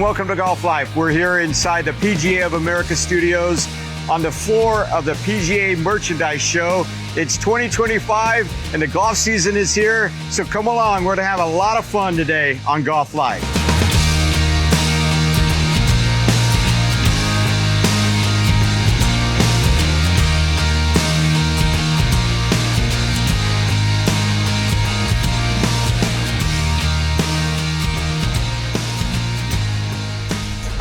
welcome to Golf Life. We're here inside the PGA of America studios on the floor of the PGA Merchandise Show. It's 2025 and the golf season is here, so come along. We're going to have a lot of fun today on Golf Life.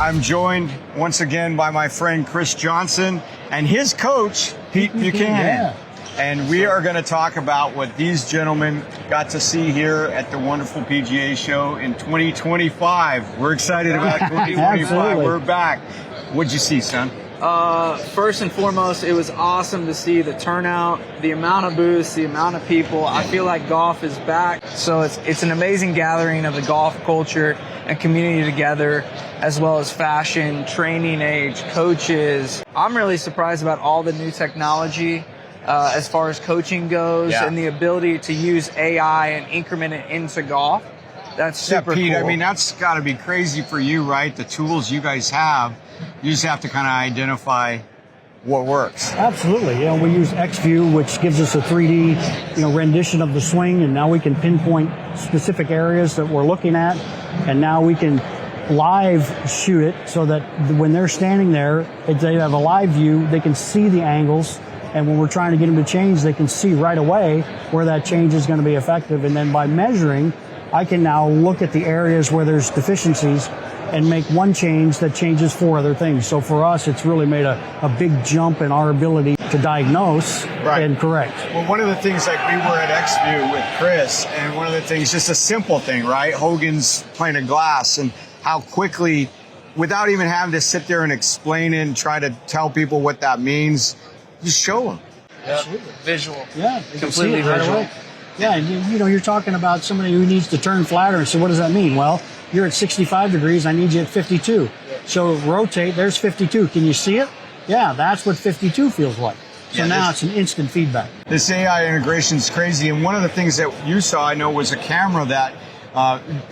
I'm joined once again by my friend Chris Johnson and his coach, Pete Buchanan. Yeah. And we are going to talk about what these gentlemen got to see here at the wonderful PGA show in 2025. We're excited about 2025. We're back. What'd you see, son? First and foremost, it was awesome to see the turnout, the amount of booths, the amount of people. I feel like golf is back. So it's an amazing gathering of the golf culture and community together, as well as fashion, training age, coaches. I'm really surprised about all the new technology as far as coaching goes, and the ability to use AI and increment it into golf. That's super Pete, cool. I mean, that's got to be crazy for you, right? The tools you guys have, you just have to kind of identify what works. Absolutely. You know, we use XView, which gives us a 3D, rendition of the swing, and now we can pinpoint specific areas that we're looking at, and now we can live shoot it so that when they're standing there, if they have a live view, they can see the angles, and when we're trying to get them to change, they can see right away where that change is going to be effective, and then by measuring, I can now look at the areas where there's deficiencies and make one change that changes 4 other things. So for us, it's really made a big jump in our ability to diagnose and correct. Well, one of the things, like, we were at XView with Chris, and one of the things, just a simple thing, right? Hogan's playing a glass, and how quickly, without even having to sit there and explain it and try to tell people what that means, just show them. Absolutely. Visual. Yeah, completely visual. Yeah, you're talking about somebody who needs to turn flatter, and so what does that mean? Well, you're at 65 degrees, I need you at 52. So rotate, there's 52. Can you see it? Yeah, that's what 52 feels like. So now it's an instant feedback. This AI integration is crazy, and one of the things that you saw, I know, was a camera that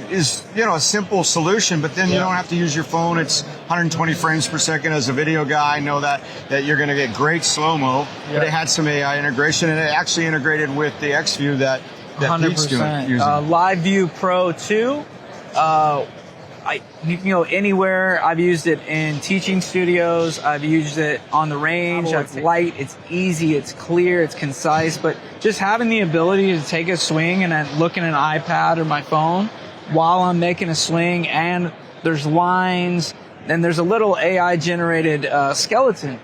is, a simple solution, but then you don't have to use your phone. It's 120 frames per second. As a video guy, I know that you're going to get great slow-mo, but it had some AI integration, and it actually integrated with the XView that Pete's using. Live View Pro 2. You can go anywhere. I've used it in teaching studios. I've used it on the range. It's light, it's easy, it's clear, it's concise. But just having the ability to take a swing and then look at an iPad or my phone while I'm making a swing, and there's lines, and there's a little AI-generated skeleton.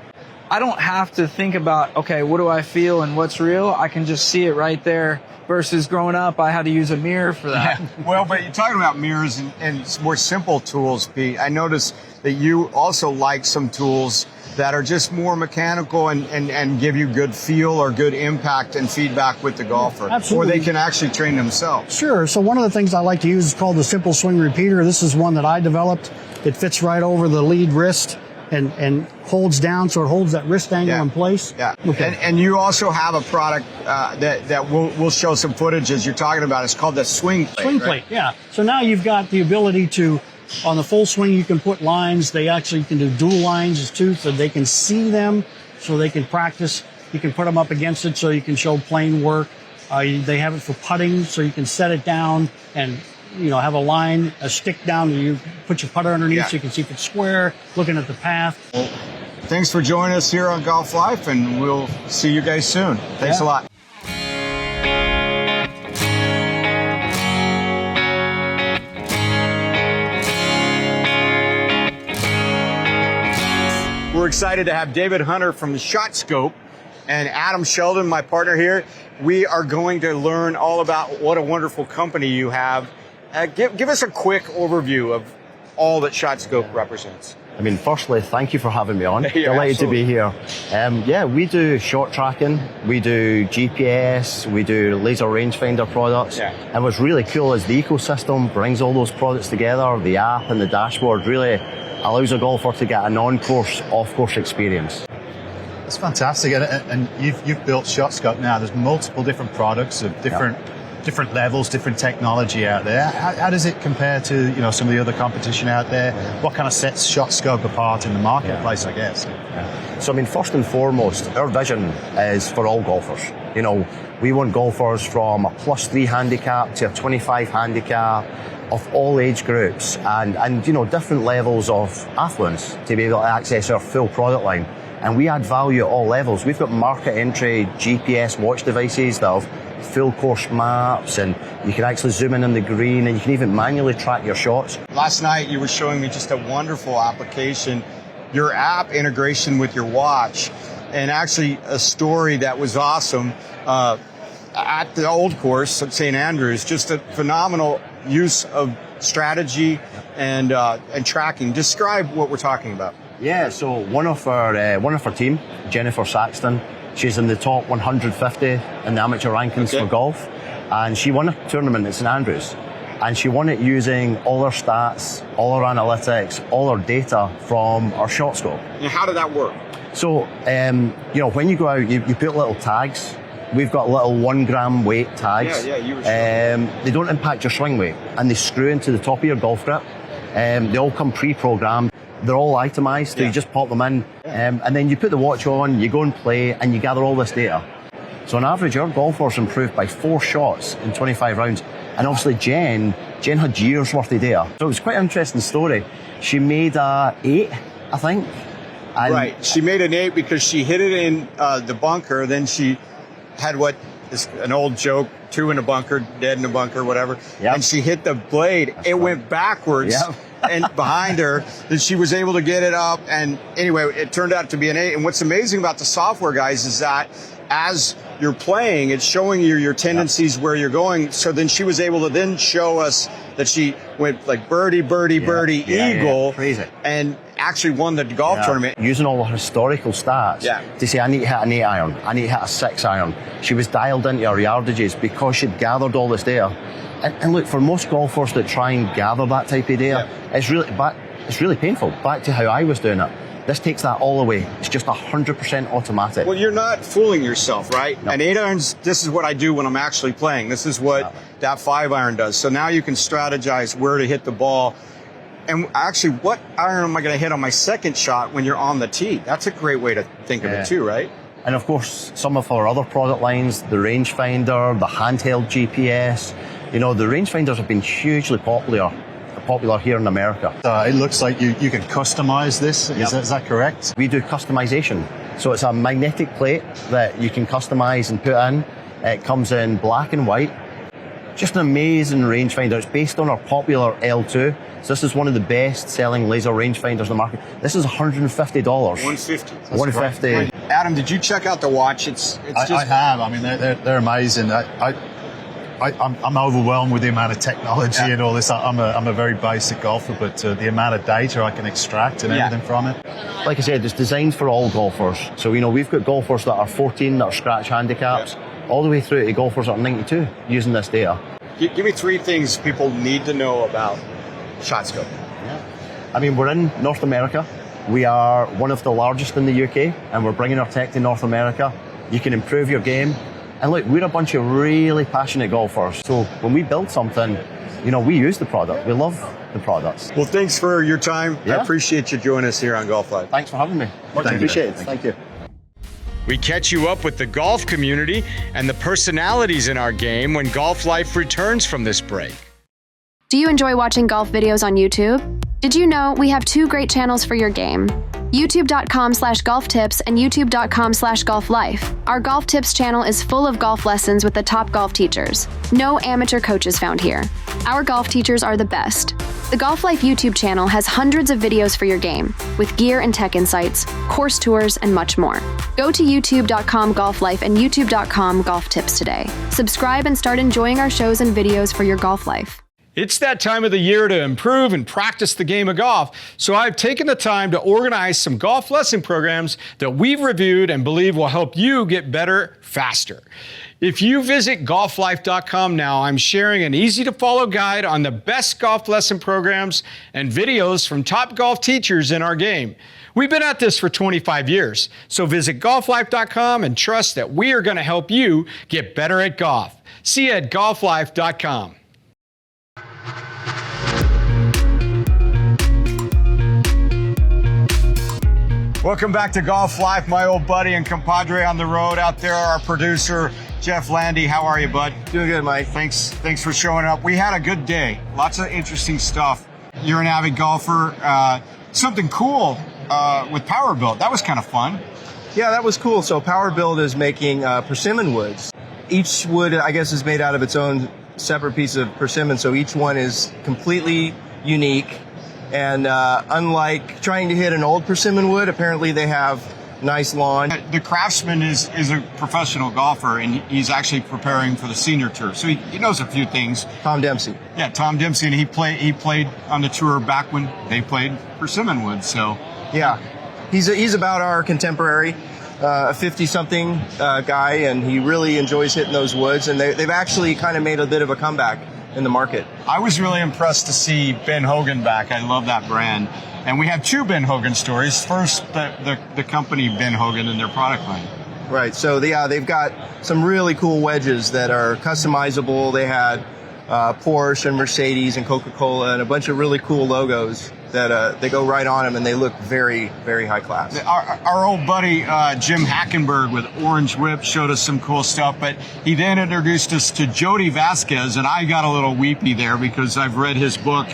I don't have to think about, okay, what do I feel and what's real? I can just see it right there. Versus growing up, I had to use a mirror for that. Well, but you're talking about mirrors and more simple tools, Pete. I noticed that you also like some tools that are just more mechanical and give you good feel or good impact and feedback with the golfer. Absolutely. Or they can actually train themselves. Sure. So one of the things I like to use is called the Simple Swing Repeater. This is one that I developed. It fits right over the lead wrist and holds down, so it holds that wrist angle in place. Yeah. Okay. And you also have a product that we'll show some footage as you're talking about. It's called the Swing Plate. Swing Plate, yeah. So now you've got the ability to, on the full swing, you can put lines. They actually can do dual lines too, so they can see them, so they can practice. You can put them up against it so you can show plane work. They have it for putting, so you can set it down and have a line, a stick down, and you put your putter underneath so you can see if it's square, looking at the path. Well, thanks for joining us here on Golf Life, and we'll see you guys soon. Thanks a lot. We're excited to have David Hunter from the Shot Scope and Adam Sheldon, my partner here. We are going to learn all about what a wonderful company you have. Give us a quick overview of all that Shot Scope represents. I mean, firstly, thank you for having me on. Delighted to be here. We do shot tracking, we do GPS, we do laser rangefinder products. And what's really cool is the ecosystem brings all those products together. The app and the dashboard really allows a golfer to get an on-course, off-course experience. It's fantastic, and you've built Shot Scope now. There's multiple different products of different different levels, different technology out there. How does it compare to, you know, some of the other competition out there? What kind of sets Shot Scope apart in the marketplace, I guess? So, I mean, first and foremost, our vision is for all golfers. You know, we want golfers from a +3 handicap to a 25 handicap, of all age groups and you know, different levels of affluence to be able to access our full product line. And we add value at all levels. We've got market entry GPS watch devices that have full course maps, and you can actually zoom in on the green, and you can even manually track your shots. Last night you were showing me just a wonderful application, your app integration with your watch, and actually a story that was awesome at the old course at St. Andrews. Just a phenomenal use of strategy and tracking. Describe what we're talking about. Yeah, so one of our team, Jennifer Saxton, she's in the top 150 in the amateur rankings for golf, and she won a tournament at St. Andrews, and she won it using all our stats, all our analytics, all our data from our Shot Scope. And how did that work? So, you know, when you go out, you put little tags. We've got little 1 gram weight tags. Yeah, you were showing. They don't impact your swing weight, and they screw into the top of your golf grip. They all come pre-programmed. They're all itemized, so you just pop them in, and then you put the watch on, you go and play, and you gather all this data. So on average, our golfers improved by 4 shots in 25 rounds. And obviously Jen had years worth of data. So it was quite an interesting story. She made 8, I think. And right, she made an 8 because she hit it in the bunker, then she had what is an old joke, 2 in a bunker, dead in a bunker, whatever. Yep. And she hit the blade. It went backwards and behind her. Then she was able to get it up. And anyway, it turned out to be an 8. And what's amazing about the software, guys, is that as you're playing, it's showing you your tendencies, where you're going. So then she was able to then show us that she went like birdie, birdie, birdie, eagle. Crazy. And actually won the golf tournament. Using all the historical stats to say, I need to hit an 8 iron, I need to hit a 6 iron. She was dialed into her yardages because she'd gathered all this data. And look, for most golfers that try and gather that type of data, it's really painful. Back to how I was doing it. This takes that all away. It's just 100% automatic. Well, you're not fooling yourself, right? No. An 8 irons, this is what I do when I'm actually playing. This is what that 5 iron does. So now you can strategize where to hit the ball. And actually, what iron am I going to hit on my second shot when you're on the tee? That's a great way to think of it too, right? And of course, some of our other product lines, the Rangefinder, the handheld GPS, you know, the Rangefinders have been hugely popular here in America. It looks like you can customize this. Is that correct? We do customization. So it's a magnetic plate that you can customize and put in. It comes in black and white. Just an amazing rangefinder. It's based on our popular L2. So this is one of the best selling laser rangefinders in the market. This is $150. $150. $150. Adam, did you check out the watch? I have. I mean, they're amazing. I'm overwhelmed with the amount of technology and all this. I'm a very basic golfer, but the amount of data I can extract and everything from it. Like I said, it's designed for all golfers. So, you know, we've got golfers that are 14 that are scratch handicaps, all the way through to golfers that are 92 using this data. Give me 3 things people need to know about Shot Scope. I mean, we're in North America. We are one of the largest in the UK, and we're bringing our tech to North America. You can improve your game. And look, we're a bunch of really passionate golfers. So when we build something, you know, we use the product. We love the products. Well, thanks for your time. I appreciate you joining us here on Golf Live. Thanks for having me. Much appreciated. Thank you. We catch you up with the golf community and the personalities in our game when Golf Life returns from this break. Do you enjoy watching golf videos on YouTube? Did you know we have 2 great channels for your game? YouTube.com/golf tips and YouTube.com/golf life. Our golf tips channel is full of golf lessons with the top golf teachers. No amateur coaches found here. Our golf teachers are the best. The Golf Life YouTube channel has hundreds of videos for your game, with gear and tech insights, course tours, and much more. Go to YouTube.com/golf life and YouTube.com/golf tips today. Subscribe and start enjoying our shows and videos for your golf life. It's that time of the year to improve and practice the game of golf, so I've taken the time to organize some golf lesson programs that we've reviewed and believe will help you get better faster. If you visit golflife.com now, I'm sharing an easy-to-follow guide on the best golf lesson programs and videos from top golf teachers in our game. We've been at this for 25 years, so visit golflife.com and trust that we are going to help you get better at golf. See you at golflife.com. Welcome back to Golf Life. My old buddy and compadre on the road out there, our producer, Jeff Landy. How are you, bud? Doing good, Mike. Thanks for showing up. We had a good day. Lots of interesting stuff. You're an avid golfer. Something cool with Fiberbuilt. That was kind of fun. Yeah, that was cool. So Fiberbuilt is making persimmon woods. Each wood, I guess, is made out of its own separate piece of persimmon. So each one is completely unique. And unlike trying to hit an old persimmon wood, apparently they have nice lawn. The Craftsman is a professional golfer, and he's actually preparing for the senior tour. So he knows a few things. Tom Dempsey. Yeah, Tom Dempsey, and he played on the tour back when they played persimmon wood. So yeah, he's about our contemporary, a 50-something guy, and he really enjoys hitting those woods. And they've actually kind of made a bit of a comeback in the market. I was really impressed to see Ben Hogan back. I love that brand. And we have two Ben Hogan stories. First, the company Ben Hogan and their product line. Right. So they've got some really cool wedges that are customizable. They had Porsche and Mercedes and Coca-Cola and a bunch of really cool logos that they go right on them, and they look very, very high class. Our old buddy Jim Hackenberg with Orange Whip showed us some cool stuff, but he then introduced us to Jody Vasquez, and I got a little weepy there because I've read his book,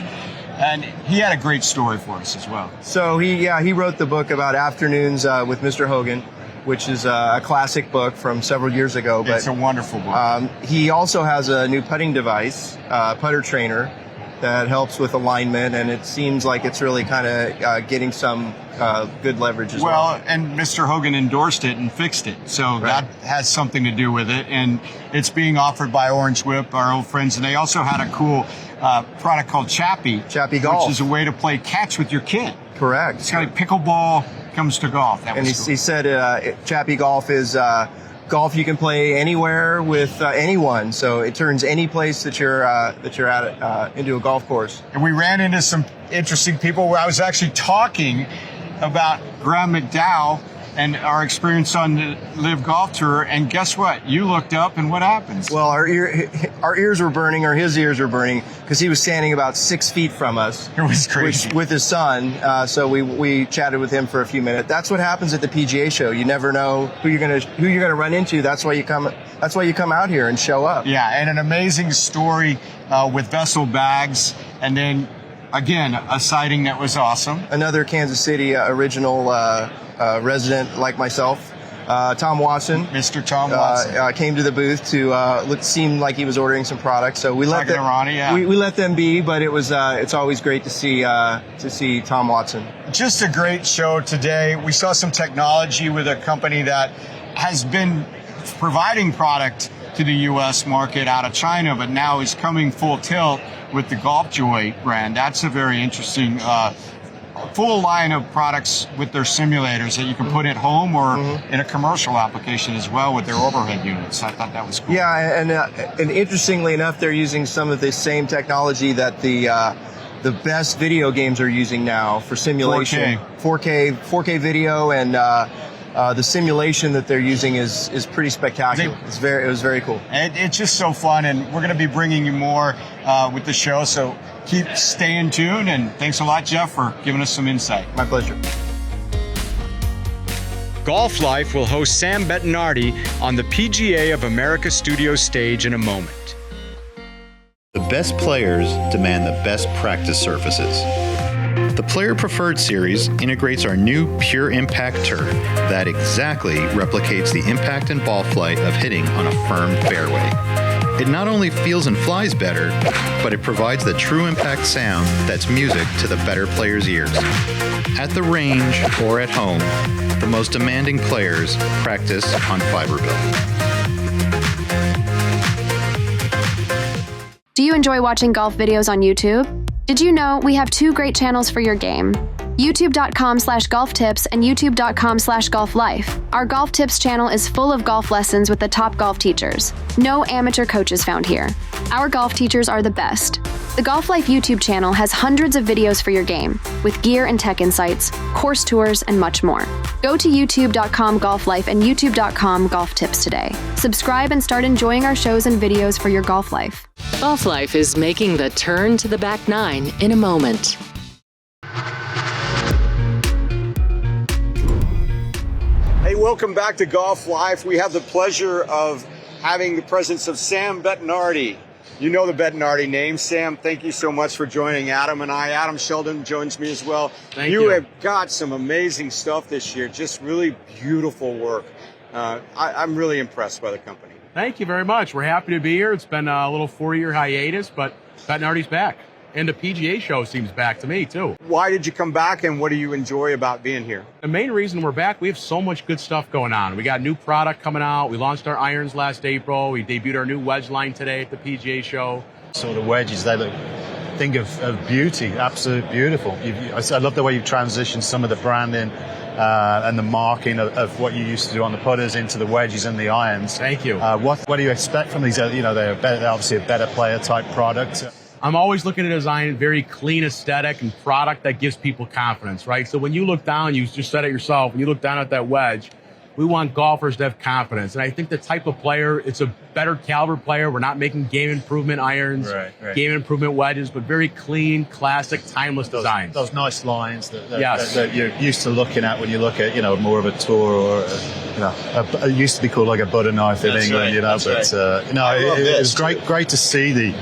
and he had a great story for us as well. So he wrote the book about afternoons with Mr. Hogan, which is a classic book from several years ago. But it's a wonderful book. He also has a new putting device, putter trainer, that helps with alignment, and it seems like it's really kind of getting some good leverage as well. Well, and Mr. Hogan endorsed it and fixed it, so that has something to do with it, and it's being offered by Orange Whip, our old friends, and they also had a cool product called Chappie Golf, which is a way to play catch with your kid. Correct. It's kind of pickleball comes to golf. That and was cool. He said Chappie Golf is golf you can play anywhere with anyone, so it turns any place that you're at into a golf course. And we ran into some interesting people where I was actually talking about Graham McDowell and our experience on the Live Golf Tour, and guess what? You looked up, and what happens? Well, our ears were burning, or his ears were burning, because he was standing about 6 feet from us. It was crazy. With his son, so we chatted with him for a few minutes. That's what happens at the PGA show. You never know who you're gonna run into. That's why you come out here and show up. Yeah, and an amazing story with Vessel Bags, and then again a sighting that was awesome. Another Kansas City original resident like myself, Tom Watson. Mr. Tom Watson came to the booth to seemed like he was ordering some products. So we let them. We let them be, but it was it's always great to see Tom Watson. Just a great show today. We saw some technology with a company that has been providing product to the U.S. market out of China, but now is coming full tilt with the Golf Joy brand. That's a very interesting full line of products with their simulators that you can put at home or in a commercial application as well with their overhead units. I thought that was cool. Yeah, and interestingly enough, they're using some of the same technology that the best video games are using now for simulation. 4K video, and the simulation that they're using is pretty spectacular. It was very cool. It's just so fun, and we're going to be bringing you more with the show. So keep staying tuned, and thanks a lot, Jeff, for giving us some insight. My pleasure. Golf Life will host Sam Bettinardi on the PGA of America Studio stage in a moment. The best players demand the best practice surfaces. The Player Preferred Series integrates our new Pure Impact turf that exactly replicates the impact and ball flight of hitting on a firm fairway. It not only feels and flies better, but it provides the true impact sound that's music to the better players' ears. At the range or at home, the most demanding players practice on Fiberbuilt. Do you enjoy watching golf videos on YouTube? Did you know we have two great channels for your game? YouTube.com/golf tips and YouTube.com/golf life. Our golf tips channel is full of golf lessons with the top golf teachers. No amateur coaches found here. Our golf teachers are the best. The Golf Life YouTube channel has hundreds of videos for your game, with gear and tech insights, course tours, and much more. Go to YouTube.com/golf life and YouTube.com/golf tips today. Subscribe and start enjoying our shows and videos for your golf life. Golf Life is making the turn to the back nine in a moment. Hey, welcome back to Golf Life. We have the pleasure of having the presence of Sam Bettinardi. You know the Bettinardi name. Sam, thank you so much for joining Adam and I. Adam Sheldon joins me as well. Thank you. You have got some amazing stuff this year, just really beautiful work. I'm really impressed by the company. Thank you very much. We're happy to be here. It's been a little 4-year hiatus, but Bettinardi's back. And the PGA show seems back to me, too. Why did you come back, and what do you enjoy about being here? The main reason we're back, we have so much good stuff going on. We got new product coming out. We launched our irons last April. We debuted our new wedge line today at the PGA show. Sort of wedges, they look, think of beauty, absolute beautiful. I love the way you've transitioned some of the branding and the marking of what you used to do on the putters into the wedges and the irons. Thank you. What do you expect from these? They're obviously a better player type product. I'm always looking to design very clean aesthetic and product that gives people confidence, right? So when you look down, you just said it yourself, when you look down at that wedge, we want golfers to have confidence. And I think the type of player, it's a better caliber player. We're not making game improvement irons, right. game improvement wedges, but very clean, classic, timeless designs. Those nice lines that you're used to looking at when you look at, more of a tour or, it used to be called like a butter knife in England, it was great to see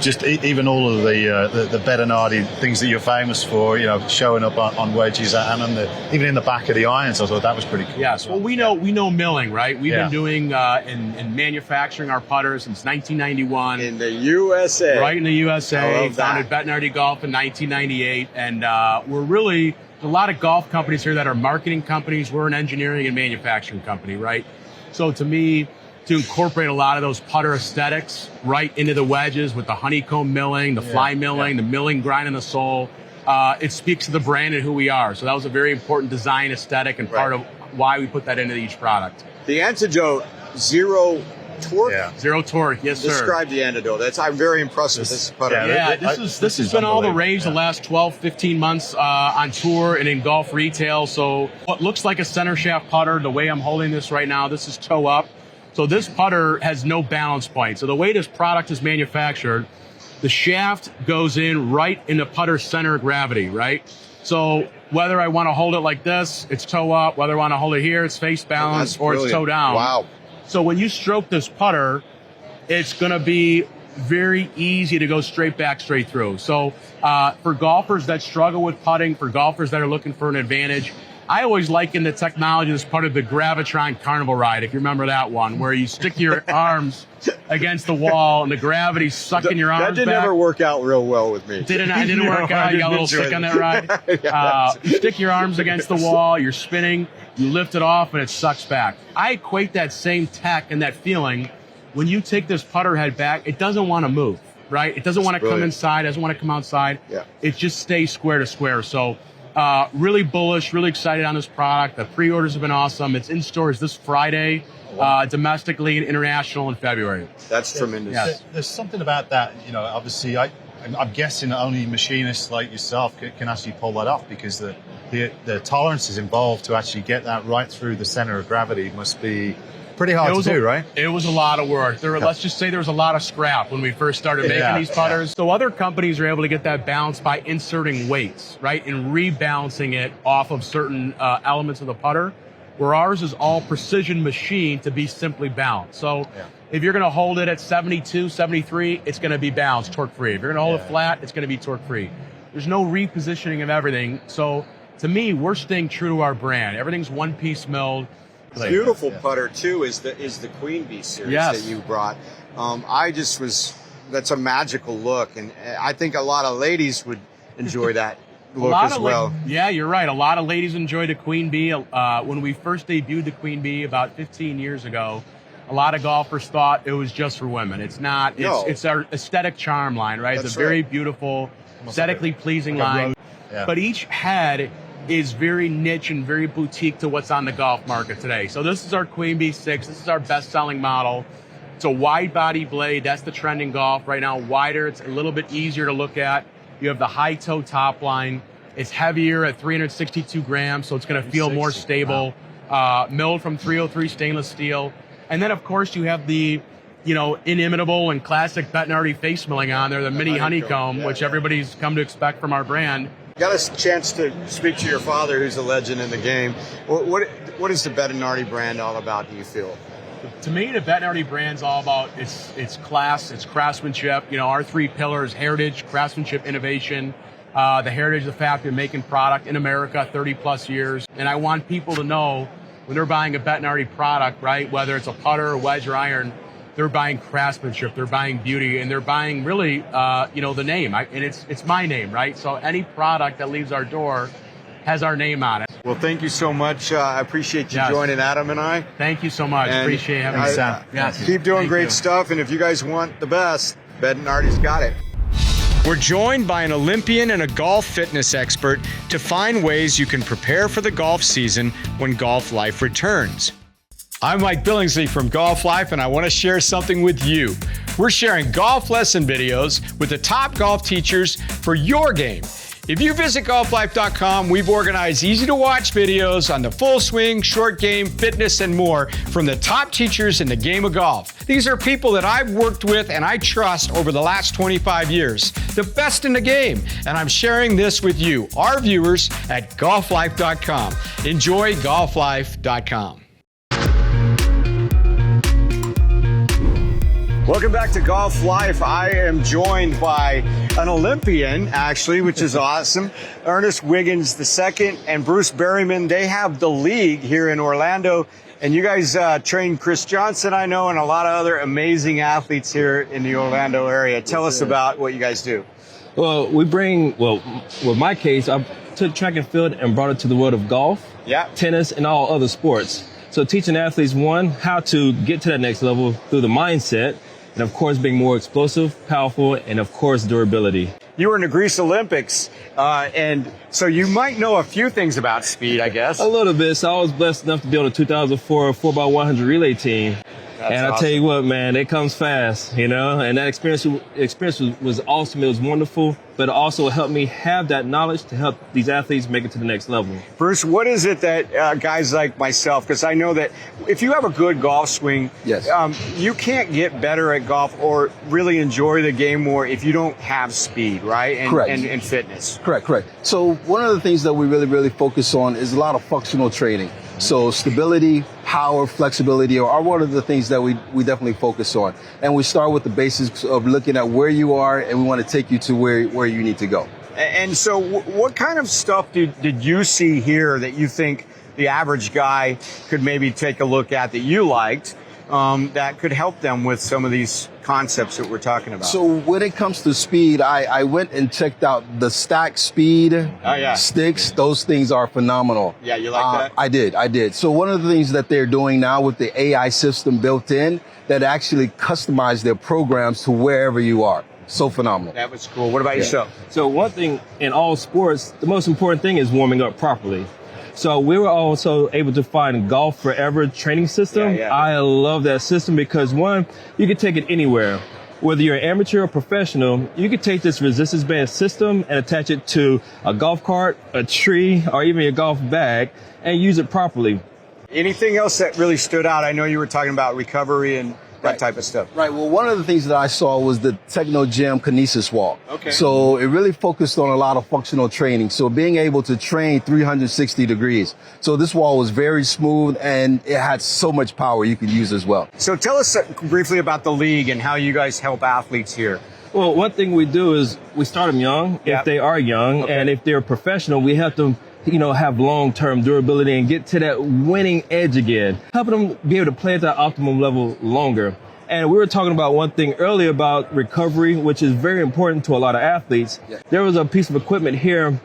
just even all of the Bettinardi things that you're famous for, showing up on wedges and even in the back of the irons. I thought that was pretty cool. Yes, well, we know milling, right? We've been doing and manufacturing our putters since 1991 in the USA. Right in the USA. I love that. Founded Bettinardi Golf in 1998, and we're really a lot of golf companies here that are marketing companies. We're an engineering and manufacturing company, right? So to me, to incorporate a lot of those putter aesthetics right into the wedges with the honeycomb milling, the fly milling, the milling grinding the sole. It speaks to the brand and who we are. So that was a very important design aesthetic and part of why we put that into each product. The Antidote Zero Torque? Yeah. Zero Torque, yes, sir. Describe the Antidote. I'm very impressed with this putter. This has been all the rage the last 12, 15 months on tour and in golf retail. So what looks like a center shaft putter, the way I'm holding this right now, this is toe up. So this putter has no balance point. So the way this product is manufactured, the shaft goes in right in the putter's center of gravity, right? So whether I want to hold it like this, it's toe up. Whether I want to hold it here, it's face balance, or it's toe down. Wow. So when you stroke this putter, it's going to be very easy to go straight back, straight through. So for golfers that struggle with putting, for golfers that are looking for an advantage, I always liken the technology as part of the Gravitron Carnival ride, if you remember that one, where you stick your arms against the wall and the gravity's sucking your arms back. That didn't ever work out real well with me. It didn't work out. You got a little sick on that ride. You stick your arms against the wall, you're spinning, you lift it off, and it sucks back. I equate that same tech and that feeling when you take this putter head back, it doesn't want to move, right? It doesn't want to come inside, doesn't want to come outside. Yeah. It just stays square to square. So really bullish, really excited on this product. The pre-orders have been awesome. It's in stores this Friday, domestically and international in February. That's tremendous. Yes. There's something about that, obviously I'm guessing only machinists like yourself can actually pull that off, because the tolerances involved to actually get that right through the center of gravity must be pretty hard to do, right? It was a lot of work. Let's just say there was a lot of scrap when we first started making these putters. So other companies are able to get that balance by inserting weights, right, and rebalancing it off of certain elements of the putter, where ours is all precision machined to be simply balanced. So if you're going to hold it at 72, 73, it's going to be balanced, torque-free. If you're going to hold it flat, it's going to be torque-free. There's no repositioning of everything. So to me, we're staying true to our brand. Everything's one-piece milled. Beautiful putter too is the Queen Bee series that you brought. That's a magical look, and I think a lot of ladies would enjoy that look as well. Yeah, you're right. A lot of ladies enjoy the Queen Bee. When we first debuted the Queen Bee about 15 years ago, a lot of golfers thought it was just for women. It's not. It's our aesthetic charm line, right? It's a very beautiful, aesthetically pleasing line. Yeah. But each head is very niche and very boutique to what's on the golf market today. So this is our Queen Bee 6. This is our best-selling model. It's a wide body blade. That's the trend in golf right now. Wider. It's a little bit easier to look at. You have the high toe top line. It's heavier at 362 grams, so it's going to feel more stable. Wow. Milled from 303 stainless steel. And then, of course, you have the, inimitable and classic Bettinardi face milling on there, the mini honeycomb, which everybody's come to expect from our brand. Got a chance to speak to your father, who's a legend in the game. What is the Bettinardi brand all about, do you feel? To me, the Bettinardi brand's all about its class, its craftsmanship. Our three pillars: heritage, craftsmanship, innovation. The heritage, the fact of making product in America 30 plus years. And I want people to know when they're buying a Bettinardi product, right, whether it's a putter, a wedge, or iron, they're buying craftsmanship, they're buying beauty, and they're buying really, the name. And it's my name, right? So any product that leaves our door has our name on it. Well, thank you so much. I appreciate you joining Adam and I. Thank you so much. And appreciate having me, Sam. Keep doing great stuff. And if you guys want the best, Bettinardi's got it. We're joined by an Olympian and a golf fitness expert to find ways you can prepare for the golf season when golf life returns. I'm Mike Billingsley from Golf Life, and I want to share something with you. We're sharing golf lesson videos with the top golf teachers for your game. If you visit golflife.com, we've organized easy-to-watch videos on the full swing, short game, fitness, and more from the top teachers in the game of golf. These are people that I've worked with and I trust over the last 25 years, the best in the game. And I'm sharing this with you, our viewers, at golflife.com. Enjoy golflife.com. Welcome back to Golf Life. I am joined by an Olympian, actually, which is awesome. Ernest Wiggins II and Bruce Berryman. They have the league here in Orlando. And you guys train Chris Johnson, I know, and a lot of other amazing athletes here in the Orlando area. Tell us about what you guys do. Well, with my case, I took track and field and brought it to the world of golf, tennis, and all other sports. So teaching athletes, one, how to get to that next level through the mindset, and of course being more explosive, powerful, and of course durability. You were in the Greece Olympics, and so you might know a few things about speed, I guess. A little bit. So I was blessed enough to be on the 2004 4x100 relay team. That's and I'll tell you what, man, it comes fast, and that experience was awesome. It was wonderful, but it also helped me have that knowledge to help these athletes make it to the next level. Bruce, what is it that guys like myself, because I know that if you have a good golf swing, you can't get better at golf or really enjoy the game more if you don't have speed, right? And fitness. Correct. So one of the things that we really focus on is a lot of functional training. So stability, power, flexibility are one of the things that we definitely focus on. And we start with the basics of looking at where you are, and we want to take you to where you need to go. And so what kind of stuff did you see here that you think the average guy could maybe take a look at that you liked that could help them with some of these concepts that we're talking about? So when it comes to speed, I went and checked out the stack speed sticks. Those things are phenomenal. Yeah, you like that? I did. So one of the things that they're doing now with the AI system built in that actually customize their programs to wherever you are. So phenomenal. That was cool. What about yourself? So one thing in all sports, the most important thing is warming up properly. So we were also able to find Golf Forever training system. I love that system because, one, you can take it anywhere. Whether you're an amateur or professional, you can take this resistance band system and attach it to a golf cart, a tree, or even your golf bag and use it properly. Anything else that really stood out? I know you were talking about recovery and that type of stuff. Right. Well, one of the things that I saw was the Techno Gym Kinesis wall. Okay. So it really focused on a lot of functional training. So being able to train 360 degrees. So this wall was very smooth and it had so much power you could use as well. So tell us briefly about the league and how you guys help athletes here. Well, one thing we do is we start them young, if they are young, and if they're professional, we help them have long-term durability and get to that winning edge again, helping them be able to play at that optimum level longer. And we were talking about one thing earlier about recovery, which is very important to a lot of athletes. There was a piece of equipment here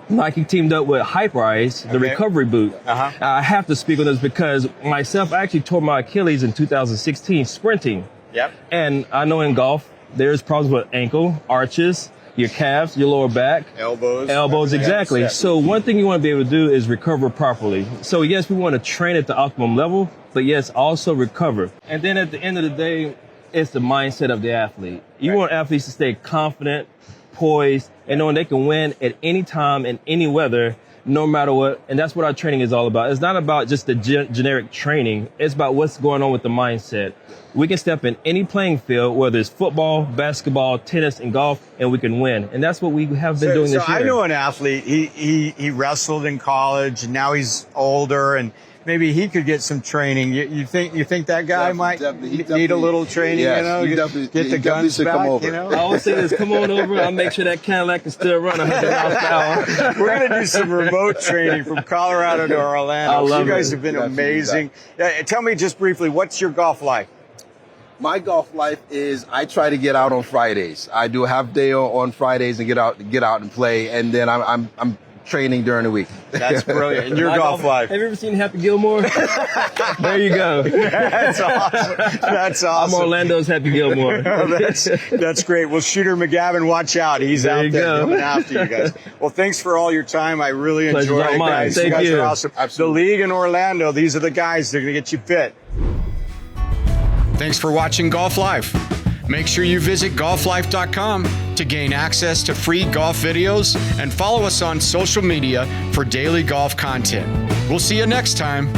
Nike teamed up with Hyperice, the recovery boot. I have to speak on this because myself, I actually tore my Achilles in 2016 sprinting. Yep. And I know in golf, there's problems with ankle, arches, your calves, your lower back. Elbows, exactly. Yeah. So one thing you want to be able to do is recover properly. So yes, we want to train at the optimum level, but yes, also recover. And then at the end of the day, it's the mindset of the athlete. You want athletes to stay confident, poised, and knowing they can win at any time, in any weather, no matter what. And that's what our training is all about. It's not about just the generic training. It's about what's going on with the mindset. We can step in any playing field, whether it's football, basketball, tennis, and golf, and we can win. And that's what we have been doing this year. I know an athlete, he wrestled in college, and now he's older, and maybe he could get some training. You think that guy might need a little training, get the guns back, I always say this, come on over, I'll make sure that Cadillac can still run 100 miles per hour. We're going to do some remote training from Colorado to Orlando. You guys have been amazing. Tell me just briefly, what's your golf life? My golf life is I try to get out on Fridays. I do a half day on Fridays and get out and play, and then I'm training during the week. That's brilliant. And your golf life. Have you ever seen Happy Gilmore? There you go. That's awesome. That's awesome. I'm Orlando's Happy Gilmore. That's great. Well, Shooter McGavin, watch out. He's out there coming after you guys. Well, thanks for all your time. I really enjoyed it, guys. Thank you guys you. are awesome. Absolutely. The league in Orlando, these are the guys. They're going to get you fit. Thanks for watching Golf Life. Make sure you visit golflife.com to gain access to free golf videos and follow us on social media for daily golf content. We'll see you next time.